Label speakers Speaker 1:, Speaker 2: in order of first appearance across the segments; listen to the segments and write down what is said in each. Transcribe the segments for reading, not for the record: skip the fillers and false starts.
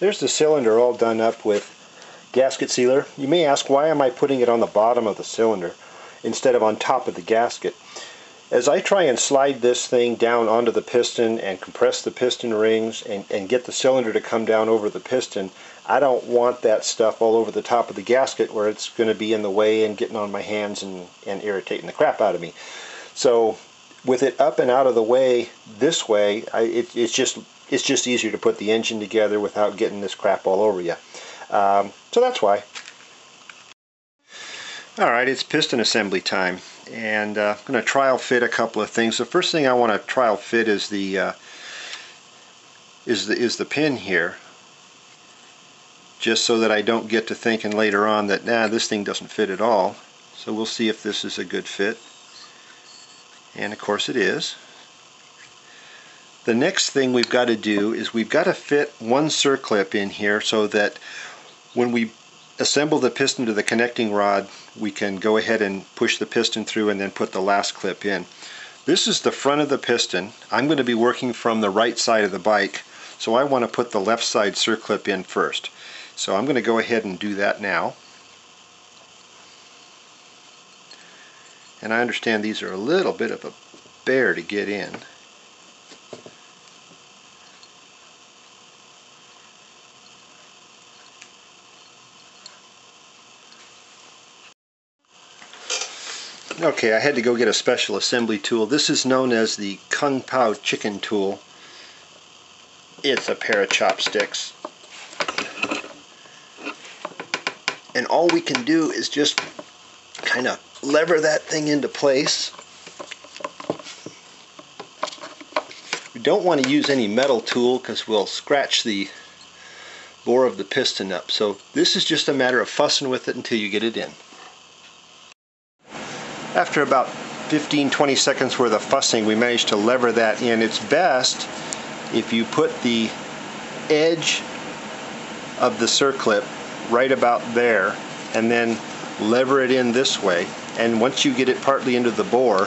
Speaker 1: There's the cylinder all done up with gasket sealer. You may ask, why am I putting it on the bottom of the cylinder instead of on top of the gasket? As I try and slide this thing down onto the piston and compress the piston rings and get the cylinder to come down over the piston, I don't want that stuff all over the top of the gasket where it's going to be in the way and getting on my hands and irritating the crap out of me. So with it up and out of the way this way, it's just easier to put the engine together without getting this crap all over you. So that's why. Alright, it's piston assembly time, and I'm going to trial fit a couple of things. The first thing I want to trial fit is the pin here, just so that I don't get to thinking later on that this thing doesn't fit at all. So we'll see if this is a good fit, and of course it is. The next thing we've got to do is we've got to fit one circlip in here so that when we assemble the piston to the connecting rod, we can go ahead and push the piston through and then put the last clip in. This is the front of the piston. I'm going to be working from the right side of the bike, so I want to put the left side circlip in first. So I'm going to go ahead and do that now. And I understand these are a little bit of a bear to get in. Okay, I had to go get a special assembly tool. This is known as the Kung Pao chicken tool. It's a pair of chopsticks. And all we can do is just kind of lever that thing into place. We don't want to use any metal tool because we'll scratch the bore of the piston up. So this is just a matter of fussing with it until you get it in. After about 15-20 seconds worth of fussing, we managed to lever that in. It's best if you put the edge of the circlip right about there and then lever it in this way, and once you get it partly into the bore,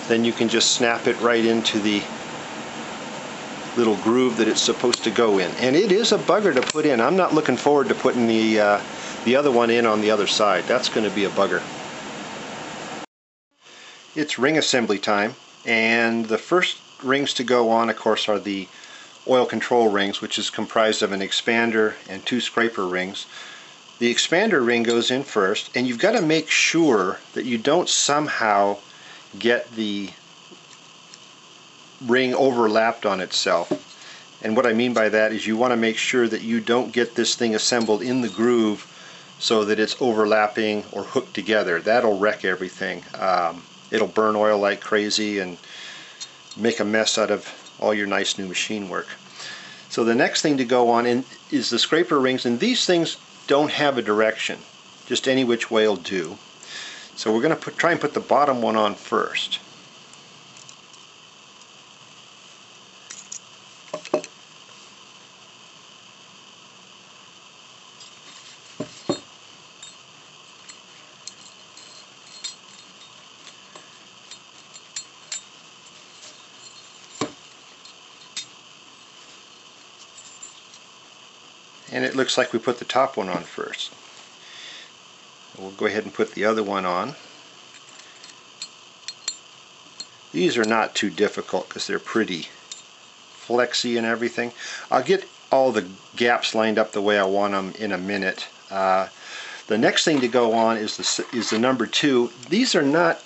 Speaker 1: then you can just snap it right into the little groove that it's supposed to go in. And it is a bugger to put in. I'm not looking forward to putting the other one in on the other side. That's going to be a bugger. It's ring assembly time, and the first rings to go on, of course, are the oil control rings, which is comprised of an expander and 2 scraper rings. The expander ring goes in first, and you've got to make sure that you don't somehow get the ring overlapped on itself. And what I mean by that is you want to make sure that you don't get this thing assembled in the groove so that it's overlapping or hooked together. That'll wreck everything. It'll burn oil like crazy and make a mess out of all your nice new machine work. So the next thing to go on is the scraper rings, and these things don't have a direction. Just any which way will do. So we're going to try and put the bottom one on first. And it looks like we put the top one on first. We'll go ahead and put the other one on. These are not too difficult because they're pretty flexy and everything. I'll get all the gaps lined up the way I want them in a minute. The next thing to go on is the number 2. These are not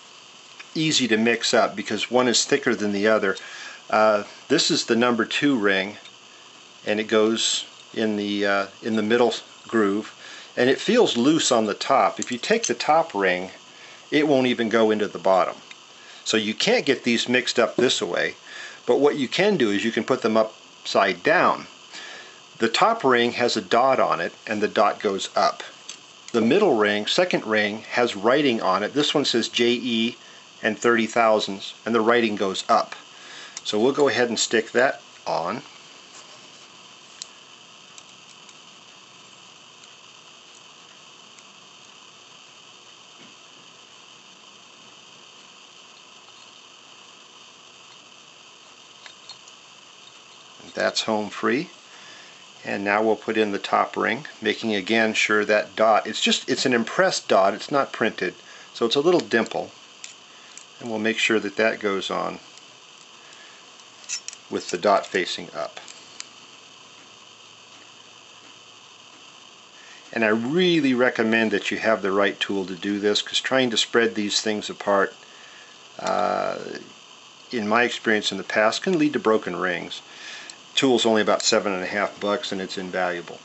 Speaker 1: easy to mix up because one is thicker than the other. This is the number 2 ring, and it goes in the middle groove, and it feels loose on the top. If you take the top ring, it won't even go into the bottom. So you can't get these mixed up this way, but what you can do is you can put them upside down. The top ring has a dot on it, and the dot goes up. The middle ring, second ring, has writing on it. This one says JE and 30 thousandths, and the writing goes up. So we'll go ahead and stick that on. That's home free. And now we'll put in the top ring, making again sure that dot, it's an impressed dot, it's not printed, so it's a little dimple. And we'll make sure that that goes on with the dot facing up. And I really recommend that you have the right tool to do this, because trying to spread these things apart, in my experience in the past, can lead to broken rings. The tool's only about $7.50 and it's invaluable.